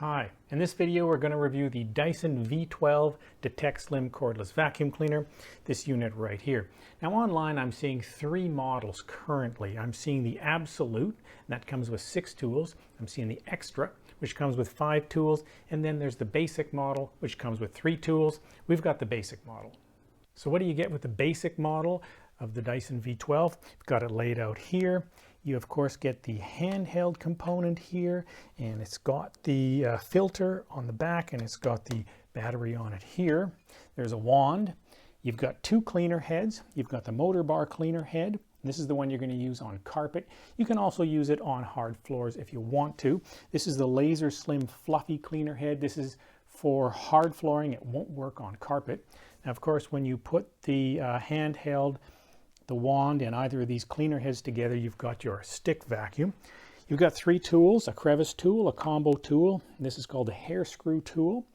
Hi, in this video we're going to review the Dyson V12 Detect Slim Cordless Vacuum Cleaner, this unit right here. Now online I'm seeing three models currently. I'm seeing the Absolute, and that comes with 6 tools. I'm seeing the Extra, which comes with 5 tools, and then there's the Basic model, which comes with 3 tools. We've got the Basic model. So what do you get with the Basic model of the Dyson V12? We've got it laid out here. You of course get the handheld component here, and it's got the filter on the back, and it's got the battery on it here. There's a wand. You've got 2 cleaner heads. You've got the Motorbar cleaner head. This is the one you're going to use on carpet. You can also use it on hard floors if you want to. This is the Laser Slim Fluffy cleaner head. This is for hard flooring. It won't work on carpet. Now of course when you put the handheld, the wand, and either of these cleaner heads together, you've got your stick vacuum. You've got 3 tools, a crevice tool, a combo tool, and this is called a hair screw tool.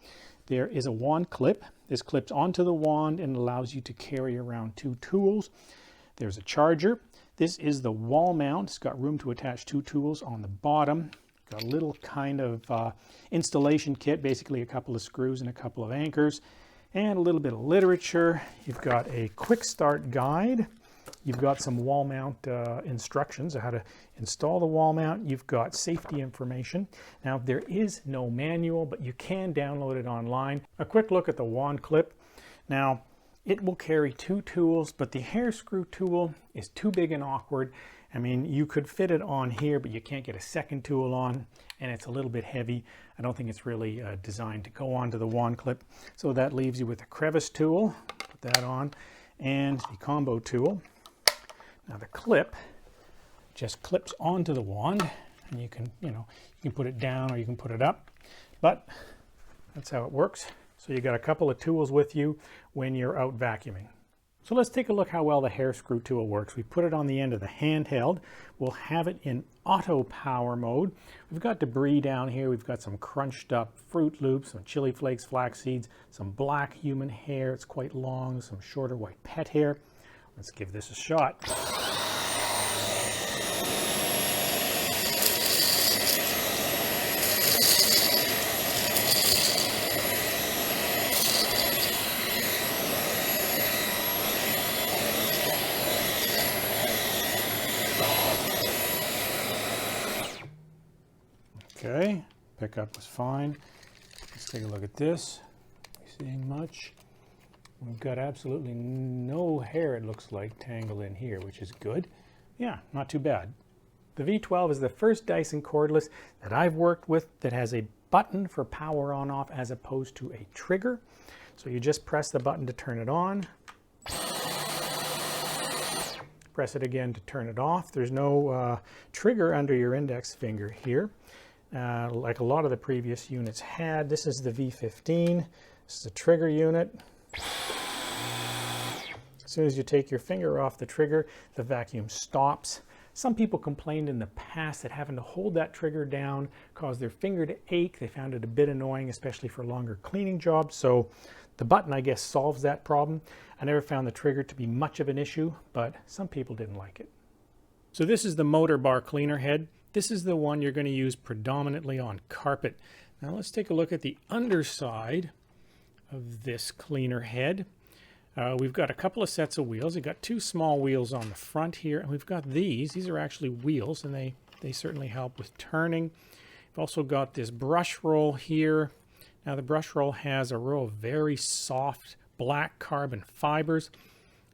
There is a wand clip. This clips onto the wand and allows you to carry around 2 tools. There's a charger. This is the wall mount. It's got room to attach 2 tools on the bottom. Got a little kind of installation kit, basically a couple of screws and a couple of anchors, and a little bit of literature. You've got a quick start guide. You've got some wall mount instructions on how to install the wall mount. You've got safety information. Now there is no manual, but you can download it online. A quick look at the wand clip. Now it will carry 2 tools, but the hair screw tool is too big and awkward. I mean, you could fit it on here, but you can't get a second tool on, and it's a little bit heavy. I don't think it's really designed to go onto the wand clip. So that leaves you with the crevice tool. Put that on, and the combo tool. Now the clip just clips onto the wand, and you can put it down or you can put it up, but that's how it works. So you got a couple of tools with you when you're out vacuuming. So let's take a look how well the hair screw tool works. We put it on the end of the handheld. We'll have it in auto power mode. We've got debris down here. We've got some crunched up Fruit Loops, some chili flakes, flax seeds, some black human hair. It's quite long, some shorter white pet hair. Let's give this a shot. Okay, pickup was fine. Let's take a look at this. Are we seeing much? We've got absolutely no hair, it looks like, tangled in here, which is good. Yeah, not too bad. The V12 is the first Dyson cordless that I've worked with that has a button for power on off as opposed to a trigger. So you just press the button to turn it on. Press it again to turn it off. There's no trigger under your index finger here, like a lot of the previous units had. This is the V15. This is a trigger unit. As soon as you take your finger off the trigger, the vacuum stops. Some people complained in the past that having to hold that trigger down caused their finger to ache. They found it a bit annoying, especially for longer cleaning jobs. So the button, I guess, solves that problem. I never found the trigger to be much of an issue, but some people didn't like it. So this is the Motorbar cleaner head. This is the one you're going to use predominantly on carpet. Now let's take a look at the underside of this cleaner head. We've got a couple of sets of wheels. We've got 2 small wheels on the front here, and we've got these. These are actually wheels, and they certainly help with turning. We've also got this brush roll here. Now the brush roll has a row of very soft black carbon fibers,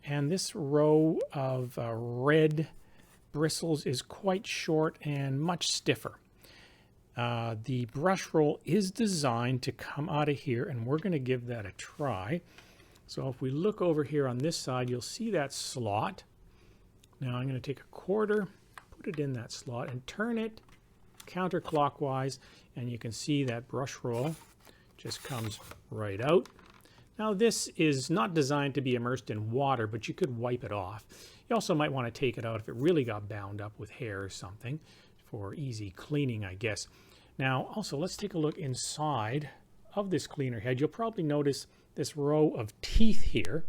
and this row of red bristles is quite short and much stiffer. The brush roll is designed to come out of here, and we're going to give that a try. So if we look over here on this side, you'll see that slot. Now I'm going to take a quarter, put it in that slot, and turn it counterclockwise, and you can see that brush roll just comes right out. Now this is not designed to be immersed in water, but you could wipe it off. You also might want to take it out if it really got bound up with hair or something for easy cleaning, I guess. Now also let's take a look inside of this cleaner head. You'll probably notice this row of teeth here.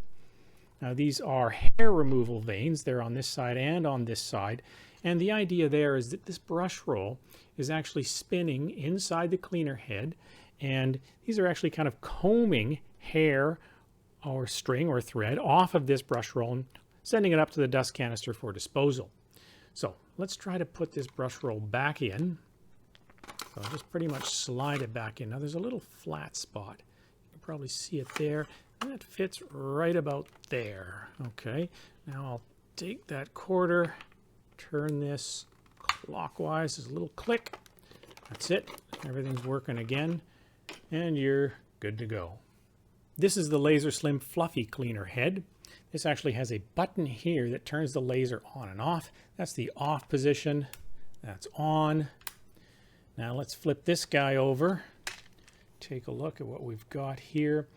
Now these are hair removal vanes. They're on this side and on this side, And the idea there is that this brush roll is actually spinning inside the cleaner head, and these are actually kind of combing hair or string or thread off of this brush roll and sending it up to the dust canister for disposal. So let's try to put this brush roll back in. So I'll just pretty much slide it back in. Now there's a little flat spot. You can probably see it there. And that fits right about there. Okay, now I'll take that quarter, turn this clockwise. There's a little click. That's it. Everything's working again. And you're good to go. This is the Laser Slim Fluffy Cleaner Head. This actually has a button here that turns the laser on and off. That's the off position. That's on. Now let's flip this guy over. Take a look at what we've got here.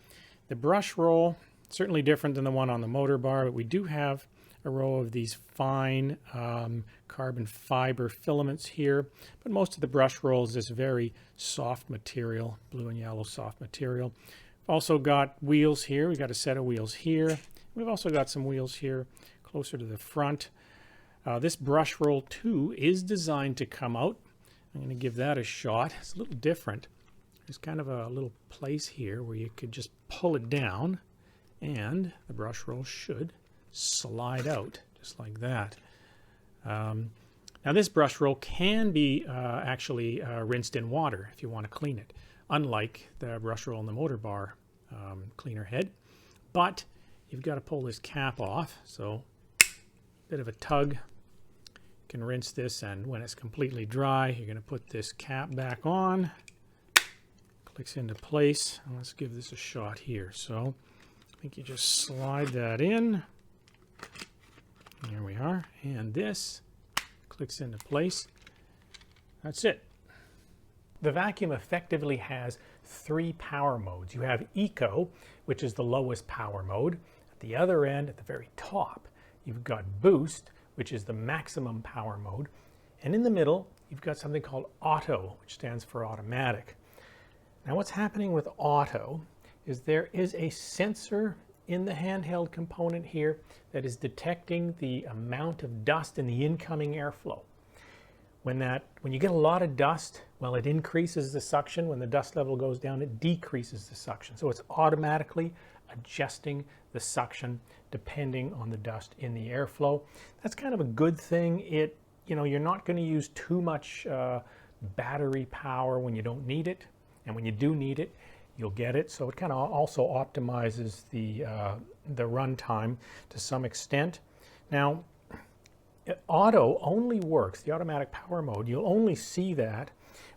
The brush roll, certainly different than the one on the Motorbar, but we do have a row of these fine carbon fiber filaments here. But most of the brush roll is this very soft material, blue and yellow soft material. We've also got wheels here. We've got a set of wheels here. We've also got some wheels here closer to the front. This brush roll too is designed to come out. I'm going to give that a shot. It's a little different. There's kind of a little place here where you could just pull it down and the brush roll should slide out just like that. Now this brush roll can be actually rinsed in water if you want to clean it, unlike the brush roll in the Motorbar cleaner head. But you've got to pull this cap off, so a bit of a tug. You can rinse this, and when it's completely dry, you're going to put this cap back on. Clicks into place. And let's give this a shot here. So I think you just slide that in. There we are. And this clicks into place. That's it. The vacuum effectively has 3 power modes. You have Eco, which is the lowest power mode. At the other end, at the very top, you've got Boost, which is the maximum power mode. And in the middle, you've got something called Auto, which stands for automatic. Now what's happening with Auto is there is a sensor in the handheld component here that is detecting the amount of dust in the incoming airflow. When you get a lot of dust, well, it increases the suction. When the dust level goes down, it decreases the suction. So it's automatically adjusting the suction depending on the dust in the airflow. That's kind of a good thing. You're not going to use too much battery power when you don't need it, and when you do need it, you'll get it. So it kind of also optimizes the runtime to some extent. Now, Auto only works, the automatic power mode, you'll only see that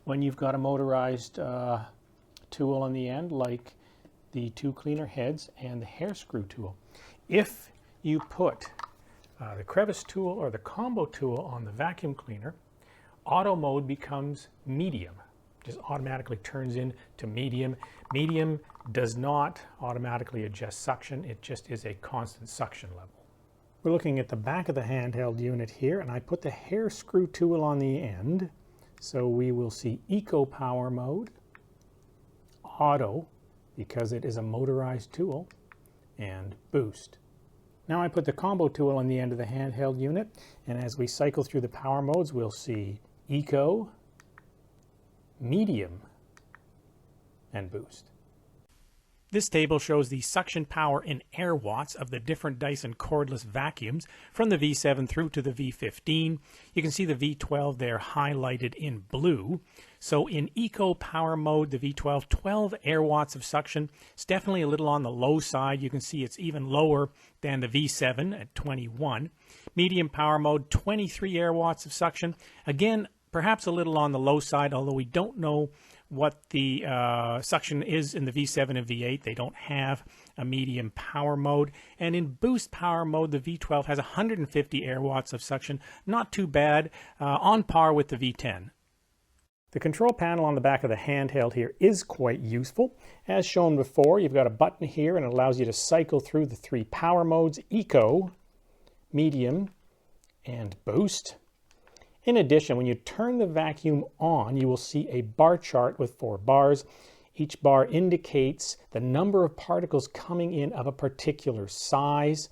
when you've got a motorized tool on the end, like the 2 cleaner heads and the hair screw tool. If you put the crevice tool or the combo tool on the vacuum cleaner, auto mode becomes medium. Just automatically turns into medium. Medium does not automatically adjust suction. It just is a constant suction level. We're looking at the back of the handheld unit here, and I put the hair screw tool on the end. So we will see Eco Power Mode, Auto, because it is a motorized tool, and Boost. Now I put the combo tool on the end of the handheld unit, and as we cycle through the power modes, we'll see Eco, Medium, and Boost. This table shows the suction power in air watts of the different Dyson cordless vacuums from the V7 through to the V15. You can see the V12 there highlighted in blue. So in Eco Power Mode, the V12, 12 air watts of suction. It's definitely a little on the low side. You can see it's even lower than the V7 at 21. Medium Power Mode, 23 air watts of suction. Again, perhaps a little on the low side, although we don't know what the suction is in the V7 and V8. They don't have a medium power mode. And in Boost Power Mode, the V12 has 150 air watts of suction. Not too bad, on par with the V10. The control panel on the back of the handheld here is quite useful. As shown before, you've got a button here and it allows you to cycle through the 3 power modes, Eco, Medium, and Boost. In addition, when you turn the vacuum on, you will see a bar chart with 4 bars. Each bar indicates the number of particles coming in of a particular size.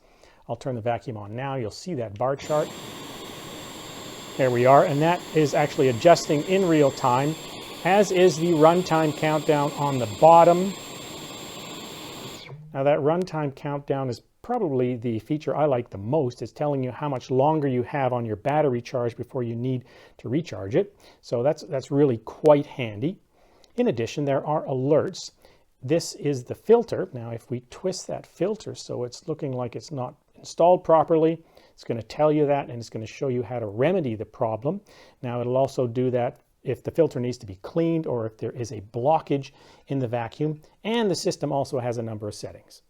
I'll turn the vacuum on now. You'll see that bar chart. There we are, and that is actually adjusting in real time, as is the runtime countdown on the bottom. Now that runtime countdown is probably the feature I like the most. It's telling you how much longer you have on your battery charge before you need to recharge it. So that's really quite handy. In addition, there are alerts. This is the filter. Now if we twist that filter so it's looking like it's not installed properly, it's going to tell you that, and it's going to show you how to remedy the problem. Now it'll also do that if the filter needs to be cleaned or if there is a blockage in the vacuum, and the system also has a number of settings.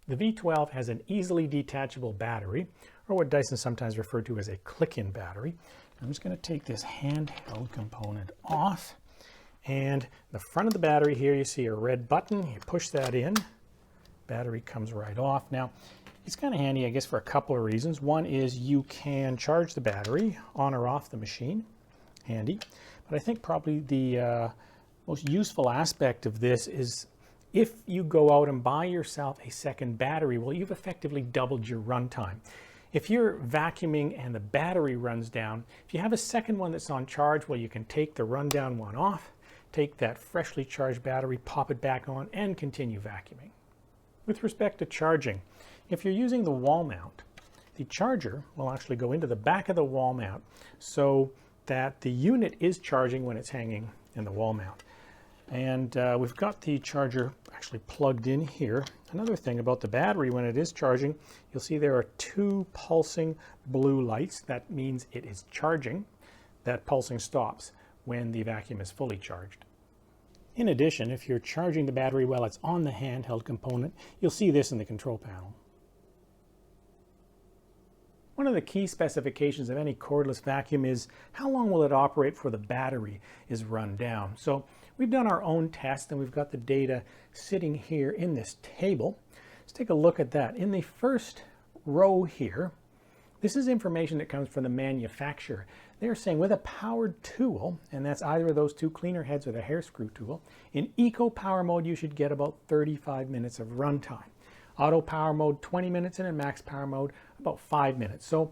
The V12 has an easily detachable battery, or what Dyson sometimes referred to as a click-in battery. I'm just going to take this handheld component off, and the front of the battery here, you see a red button. You push that in, battery comes right off. Now it's kind of handy, I guess, for a couple of reasons. One is you can charge the battery on or off the machine, handy. But I think probably the most useful aspect of this is if you go out and buy yourself a second battery, well, you've effectively doubled your runtime. If you're vacuuming and the battery runs down, if you have a second one that's on charge, well, you can take the rundown one off, take that freshly charged battery, pop it back on, and continue vacuuming. With respect to charging, if you're using the wall mount, the charger will actually go into the back of the wall mount so that the unit is charging when it's hanging in the wall mount. And we've got the charger actually plugged in here. Another thing about the battery, when it is charging, you'll see there are two pulsing blue lights. That means it is charging. That pulsing stops when the vacuum is fully charged. In addition, if you're charging the battery while it's on the handheld component, you'll see this in the control panel. One of the key specifications of any cordless vacuum is how long will it operate before the battery is run down. So we've done our own test and we've got the data sitting here in this table. Let's take a look at that. In the first row here, this is information that comes from the manufacturer. They're saying with a powered tool, and that's either of those two cleaner heads or the hair screw tool, in eco power mode you should get about 35 minutes of runtime. Auto power mode 20 minutes, and in max power mode about 5 minutes. So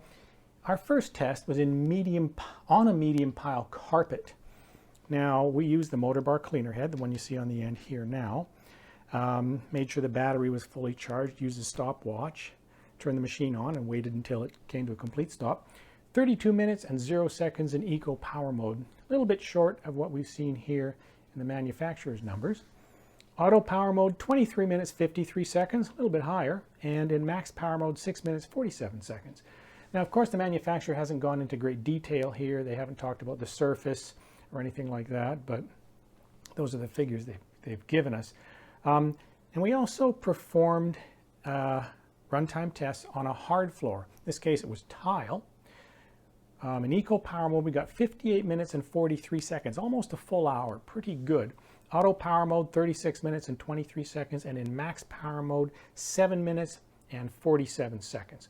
our first test was on a medium pile carpet. Now we used the Motorbar cleaner head, the one you see on the end here now. Made sure the battery was fully charged, used a stopwatch, turned the machine on and waited until it came to a complete stop. 32 minutes and 0 seconds in eco power mode. A little bit short of what we've seen here in the manufacturer's numbers. Auto power mode, 23 minutes, 53 seconds, a little bit higher. And in max power mode, 6 minutes, 47 seconds. Now, of course, the manufacturer hasn't gone into great detail here. They haven't talked about the surface or anything like that, but those are the figures they've given us. And we also performed runtime tests on a hard floor. In this case, it was tile. In eco power mode, we got 58 minutes and 43 seconds, almost a full hour, pretty good. Auto power mode, 36 minutes and 23 seconds, and in max power mode, 7 minutes and 47 seconds.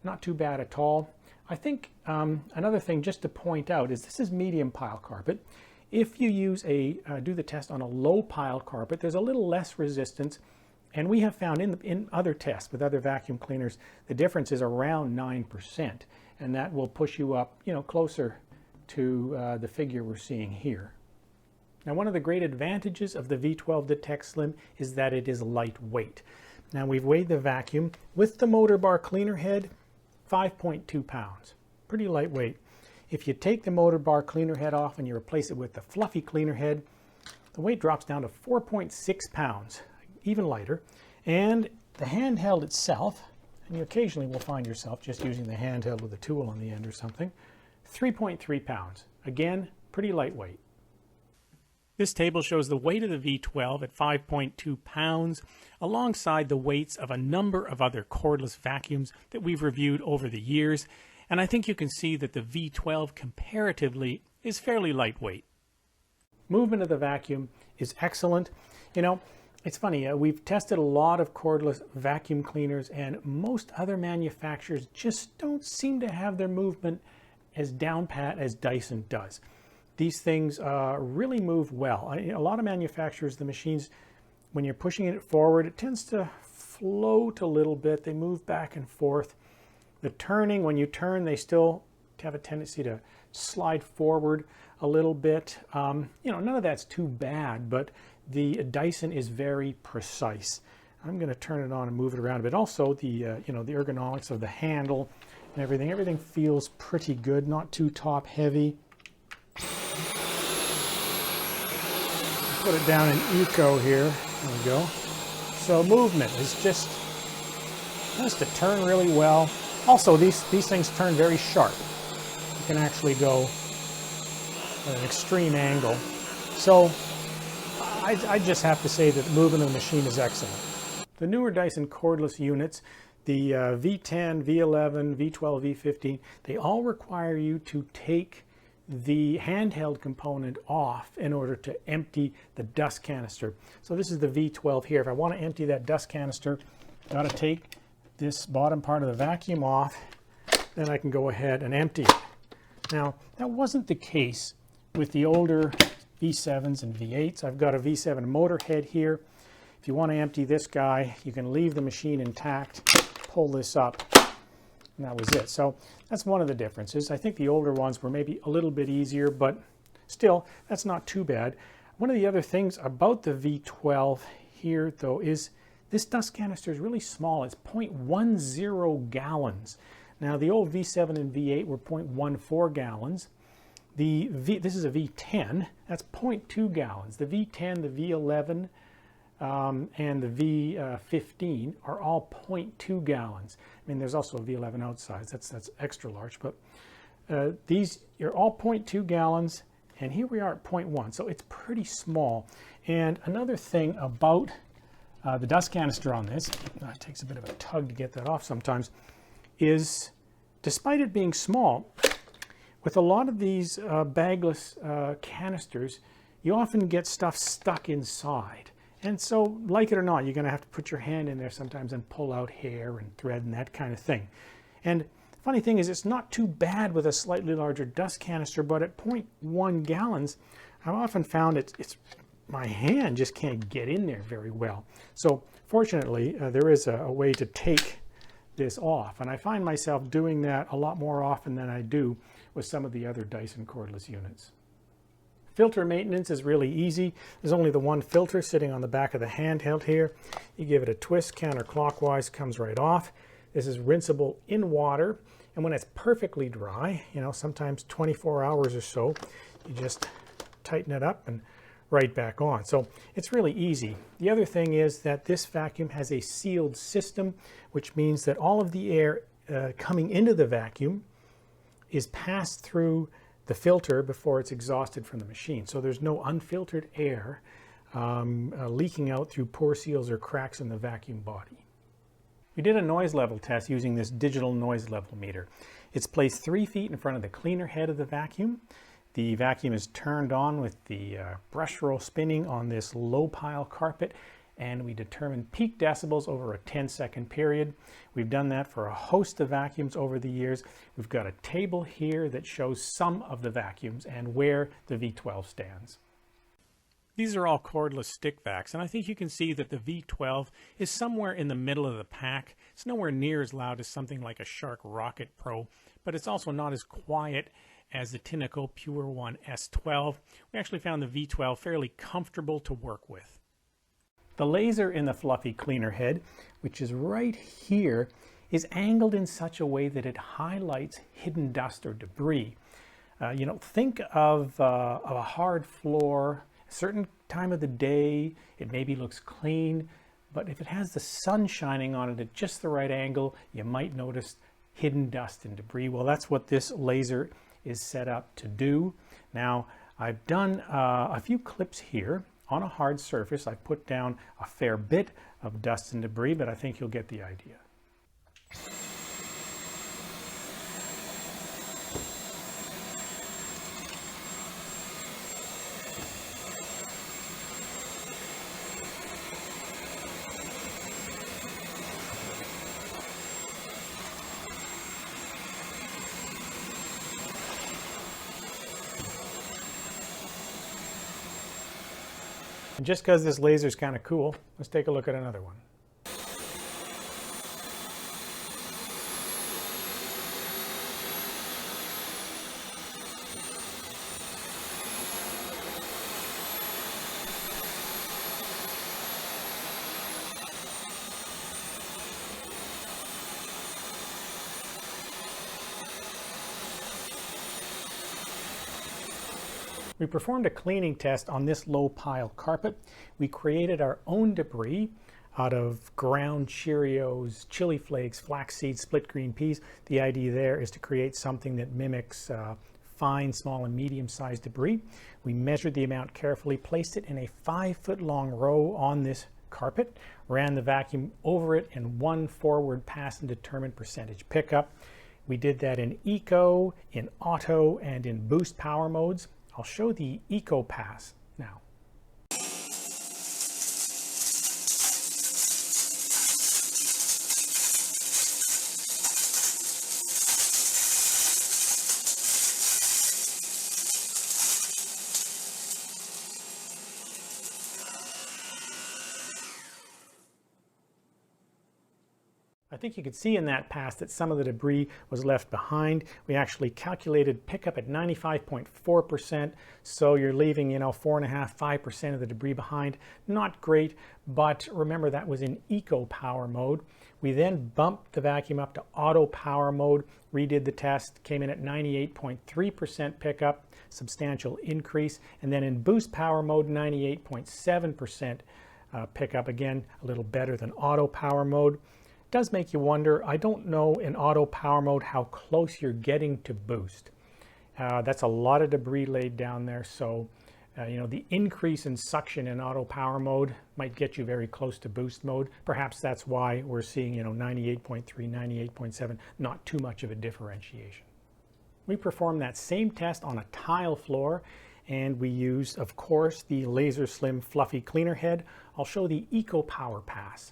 Not too bad at all. I think another thing just to point out is this is medium pile carpet. If you use do the test on a low pile carpet, there's a little less resistance, and we have found in other tests with other vacuum cleaners, the difference is around 9%, and that will push you up, closer to the figure we're seeing here. Now, one of the great advantages of the V12 Detect Slim is that it is lightweight. Now, we've weighed the vacuum with the Motorbar cleaner head, 5.2 pounds, pretty lightweight. If you take the Motorbar cleaner head off and you replace it with the fluffy cleaner head, the weight drops down to 4.6 pounds, even lighter. And the handheld itself, and you occasionally will find yourself just using the handheld with a tool on the end or something, 3.3 pounds. Again, pretty lightweight. This table shows the weight of the V12 at 5.2 pounds, alongside the weights of a number of other cordless vacuums that we've reviewed over the years, and I think you can see that the V12 comparatively is fairly lightweight. Movement of the vacuum is excellent. It's funny, we've tested a lot of cordless vacuum cleaners, and most other manufacturers just don't seem to have their movement as down pat as Dyson does. These things really move well. A lot of manufacturers, the machines, when you're pushing it forward, it tends to float a little bit. They move back and forth. The turning, when you turn, they still have a tendency to slide forward a little bit. You know, none of that's too bad, but the Dyson is very precise. I'm going to turn it on and move it around a bit. Also, the you know, the ergonomics of the handle and everything feels pretty good, not too top heavy. Put it down in eco here. There we go. So movement is just to turn really well. Also, these things turn very sharp. You can actually go at an extreme angle. So I just have to say that the movement of the machine is excellent. The newer Dyson cordless units, the V10, V11, V12, V15, they all require you to take the handheld component off in order to empty the dust canister. So this is the V12 here. If I want to empty that dust canister, I've got to take this bottom part of the vacuum off, then I can go ahead and empty it. Now, that wasn't the case with the older V7s and V8s. I've got a V7 motor head here. If you want to empty this guy, you can leave the machine intact, pull this up, and that was it. So that's one of the differences. I think the older ones were maybe a little bit easier, but still, that's not too bad. One of the other things about the V12 here, though, is this dust canister is really small. It's 0.10 gallons. Now, the old V7 and V8 were 0.14 gallons. This is a V10. That's 0.2 gallons. The V10, the V11, and the V15 are all 0.2 gallons. I mean, there's also a V11 outside. That's extra large, but these are all 0.2 gallons, and here we are at 0.1, so it's pretty small. And another thing about the dust canister on this, it takes a bit of a tug to get that off sometimes, is despite it being small, with a lot of these bagless canisters, you often get stuff stuck inside. And so, like it or not, you're going to have to put your hand in there sometimes and pull out hair and thread and that kind of thing. And the funny thing is, it's not too bad with a slightly larger dust canister, but at 0.1 gallons, I've often found it's my hand just can't get in there very well. So fortunately, there is a way to take this off. And I find myself doing that a lot more often than I do with some of the other Dyson cordless units. Filter maintenance is really easy. There's only the one filter sitting on the back of the handheld here. You give it a twist counterclockwise, comes right off. This is rinsable in water, and when it's perfectly dry, you know, sometimes 24 hours or so, you just tighten it up and right back on. So it's really easy. The other thing is that this vacuum has a sealed system, which means that all of the air coming into the vacuum is passed through the filter before it's exhausted from the machine. So there's no unfiltered air leaking out through pore seals or cracks in the vacuum body. We did a noise level test using this digital noise level meter. It's placed 3 feet in front of the cleaner head of the vacuum. The vacuum is turned on with the brush roll spinning on this low pile carpet, and we determined peak decibels over a 10-second period. We've done that for a host of vacuums over the years. We've got a table here that shows some of the vacuums and where the V12 stands. These are all cordless stick vacs, and I think you can see that the V12 is somewhere in the middle of the pack. It's nowhere near as loud as something like a Shark Rocket Pro, but it's also not as quiet as the Tinaco Pure One S12. We actually found the V12 fairly comfortable to work with. The laser in the fluffy cleaner head, which is right here, is angled in such a way that it highlights hidden dust or debris. You know, think of a hard floor, a certain time of the day, it maybe looks clean, but if it has the sun shining on it at just the right angle, you might notice hidden dust and debris. Well, that's what this laser is set up to do. Now, I've done a few clips here on a hard surface. I've put down a fair bit of dust and debris, but I think you'll get the idea. And just because this laser is kind of cool, let's take a look at another one. We performed a cleaning test on this low pile carpet. We created our own debris out of ground Cheerios, chili flakes, flax seeds, split green peas. The idea there is to create something that mimics fine, small, and medium-sized debris. We measured the amount carefully, placed it in a 5-foot-long row on this carpet, ran the vacuum over it in one forward pass and determined percentage pickup. We did that in eco, in auto, and in boost power modes. I'll show the eco pass now. I think you could see in that pass that some of the debris was left behind. We actually calculated pickup at 95.4%, so you're leaving, 4.5%, 5% of the debris behind. Not great, but remember that was in eco power mode. We then bumped the vacuum up to auto power mode, redid the test, came in at 98.3% pickup, substantial increase, and then in boost power mode, 98.7% pickup, again, a little better than auto power mode. Does make you wonder. I don't know in auto power mode how close you're getting to boost. That's a lot of debris laid down there, so the increase in suction in auto power mode might get you very close to boost mode. Perhaps that's why we're seeing 98.3, 98.7, not too much of a differentiation. We performed that same test on a tile floor, and we used, of course, the Laser Slim Fluffy Cleaner Head. I'll show the Eco Power Pass.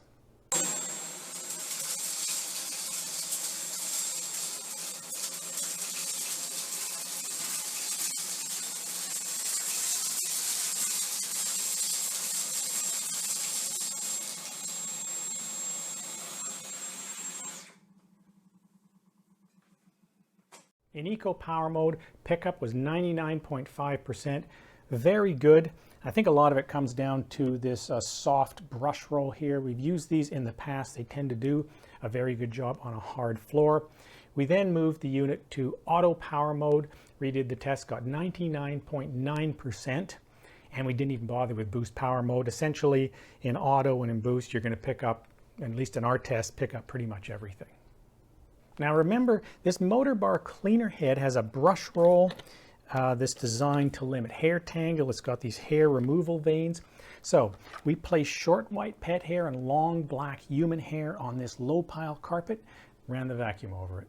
In eco power mode, pickup was 99.5%, very good. I think a lot of it comes down to this soft brush roll here. We've used these in the past. They tend to do a very good job on a hard floor. We then moved the unit to auto power mode, redid the test, got 99.9%, and we didn't even bother with boost power mode. Essentially, in auto and in boost, you're going to pick up, at least in our test, pick up pretty much everything. Now remember, this Motorbar cleaner head has a brush roll that's designed to limit hair tangle. It's got these hair removal vanes. So we place short white pet hair and long black human hair on this low pile carpet, ran the vacuum over it.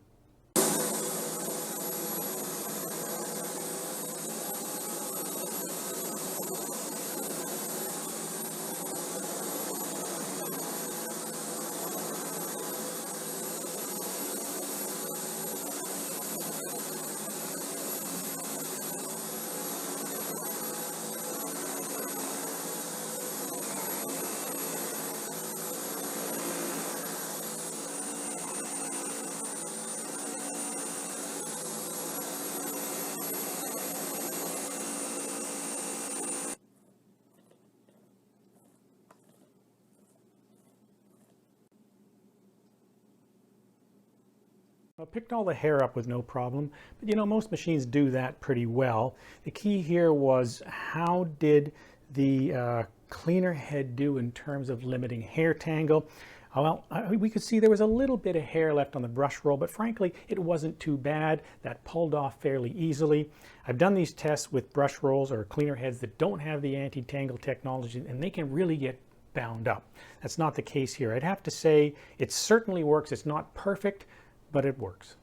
I picked all the hair up with no problem, but most machines do that pretty well. The key here was how did the cleaner head do in terms of limiting hair tangle? Well, we could see there was a little bit of hair left on the brush roll, but frankly, it wasn't too bad. That pulled off fairly easily. I've done these tests with brush rolls or cleaner heads that don't have the anti-tangle technology, and they can really get bound up. That's not the case here. I'd have to say it certainly works. It's not perfect, but it works.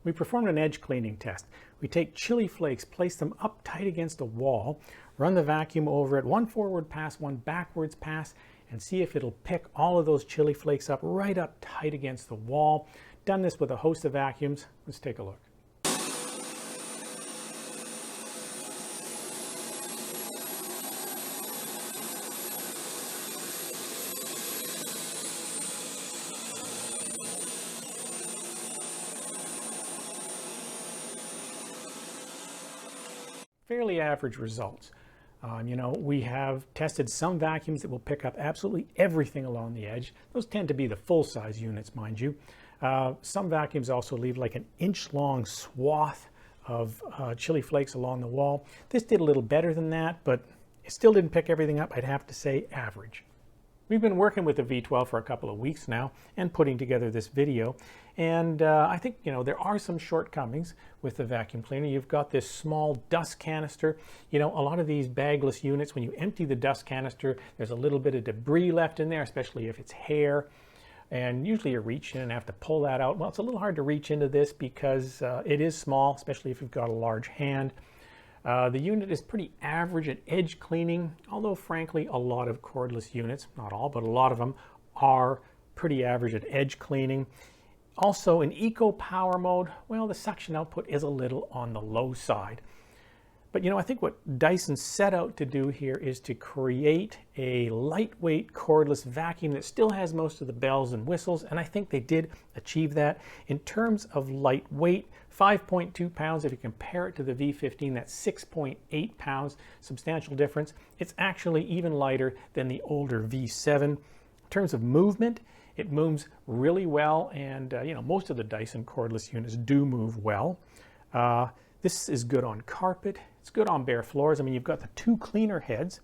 We performed an edge cleaning test. We take chili flakes, place them up tight against a wall, run the vacuum over it, one forward pass, one backwards pass, and see if it'll pick all of those chili flakes up right up tight against the wall. Done this with a host of vacuums. Let's take a look. Fairly average results. We have tested some vacuums that will pick up absolutely everything along the edge. Those tend to be the full-size units, mind you. Some vacuums also leave like an inch-long swath of chili flakes along the wall. This did a little better than that, but it still didn't pick everything up. I'd have to say average. We've been working with the V12 for a couple of weeks now and putting together this video. And I think, there are some shortcomings with the vacuum cleaner. You've got this small dust canister. A lot of these bagless units, when you empty the dust canister, there's a little bit of debris left in there, especially if it's hair. And usually you reach in and have to pull that out. Well, it's a little hard to reach into this because it is small, especially if you've got a large hand. The unit is pretty average at edge cleaning, although frankly a lot of cordless units, not all, but a lot of them are pretty average at edge cleaning. Also in eco power mode, well, the suction output is a little on the low side. But I think what Dyson set out to do here is to create a lightweight cordless vacuum that still has most of the bells and whistles, and I think they did achieve that. In terms of lightweight, 5.2 pounds. If you compare it to the V15, that's 6.8 pounds, substantial difference. It's actually even lighter than the older V7. In terms of movement, it moves really well, and most of the Dyson cordless units do move well. This is good on carpet. It's good on bare floors. I mean, you've got the two cleaner heads.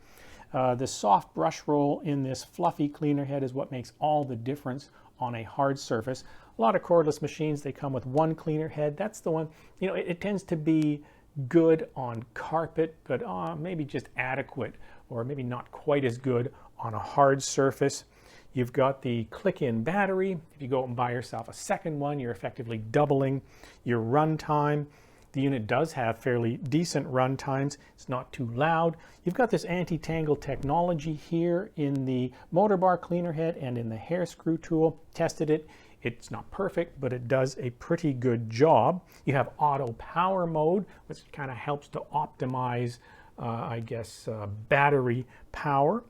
The soft brush roll in this fluffy cleaner head is what makes all the difference on a hard surface. A lot of cordless machines, they come with one cleaner head. That's the one, it tends to be good on carpet, but maybe just adequate, or maybe not quite as good on a hard surface. You've got the click-in battery. If you go and buy yourself a second one, you're effectively doubling your runtime. The unit does have fairly decent run times. It's not too loud. You've got this anti-tangle technology here in the Motorbar cleaner head and in the hair screw tool. Tested it. It's not perfect, but it does a pretty good job. You have auto power mode, which kind of helps to optimize, battery power.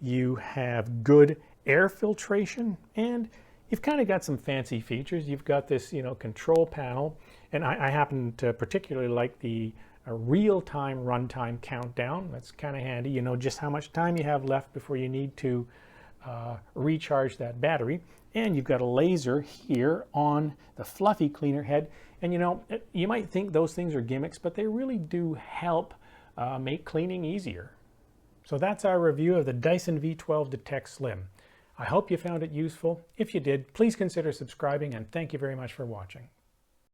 You have good air filtration, and you've kind of got some fancy features. You've got this, control panel, and I happen to particularly like the real-time runtime countdown. That's kind of handy. You know just how much time you have left before you need to recharge that battery. And you've got a laser here on the fluffy cleaner head. And you might think those things are gimmicks, but they really do help make cleaning easier. So that's our review of the Dyson V12 Detect Slim. I hope you found it useful. If you did, please consider subscribing, and thank you very much for watching.